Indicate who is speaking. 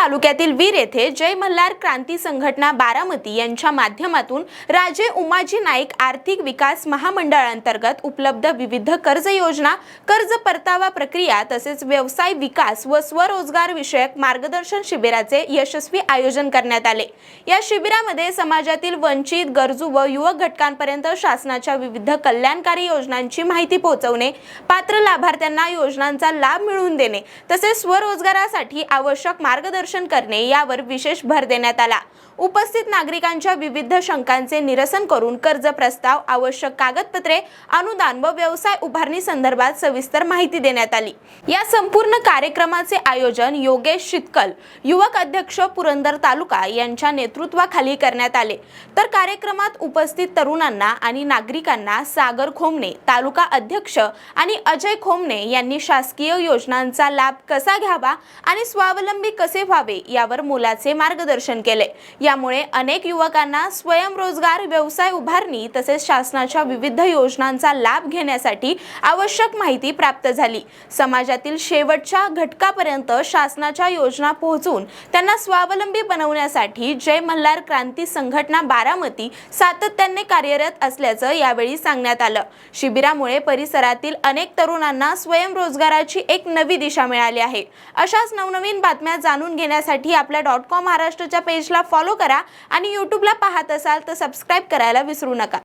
Speaker 1: तालुक्यातील वीर येथे जय मल्हार क्रांती संघटना बारामती यांच्या माध्यमातून राजे उमाजी नाईक आर्थिक विकास महामंडळांतर्गत उपलब्ध विविध कर्ज योजना, कर्ज परतावा प्रक्रिया तसेच व्यवसाय विकास व स्वरोजगार विषयक मार्गदर्शन शिबिराचे यशस्वी आयोजन करण्यात आले। या शिबिरामध्ये समाजातील वंचित, गरजू व युवक घटकांपर्यंत शासनाच्या विविध कल्याणकारी योजनांची माहिती पोहोचवणे, पात्र लाभार्थ्यांना योजनांचा लाभ मिळवून देणे तसेच स्वरोजगारासाठी आवश्यक मार्गदर्शन करणे यावर विशेष भर देण्यात आला। उपस्थित नागरिकांच्या विविध शंकांचे निरसन करून कर्ज प्रस्ताव, आवश्यक कागदपत्रे, अनुदान व व्यवसाय उभारणी संदर्भात सविस्तर माहिती देण्यात आली। या संपूर्ण कार्यक्रमाचे आयोजन योगेश शितकल, युवक अध्यक्ष पुरंदर तालुका यांच्या नेतृत्वाखाली करण्यात आले। तर कार्यक्रमात उपस्थित तरुणांना आणि नागरिकांना सागर खोमणे, तालुका अध्यक्ष आणि अजय खोमणे यांनी शासकीय योजनांचा लाभ कसा घ्यावा आणि स्वावलंबी कसे व्हावे यावर मोलाचे मार्गदर्शन केले। यामुळे अनेक युवकांना स्वयंरोजगार, व्यवसाय उभारणी तसेच शासनाच्या विविध योजनांचा लाभ घेण्यासाठी आवश्यक माहिती प्राप्त झाली। समाजातील शेवटच्या घटकापर्यंत शासनाच्या योजना पोहोचून त्यांना स्वावलंबी बनवण्यासाठी जय मल्हार क्रांती संघटना बारामती सातत्याने कार्यरत असल्याचं यावेळी सांगण्यात आलं। शिबिरामुळे परिसरातील अनेक तरुणांना स्वयंरोजगाराची एक नवी दिशा मिळाली आहे। अशाच नवनवीन बातम्या जाणून घेण्यासाठी आपल्या .com महाराष्ट्रच्या पेजला फॉलो करा आणि यूट्यूबला पाहत असाल तर सबस्क्राइब करायला विसरू नका।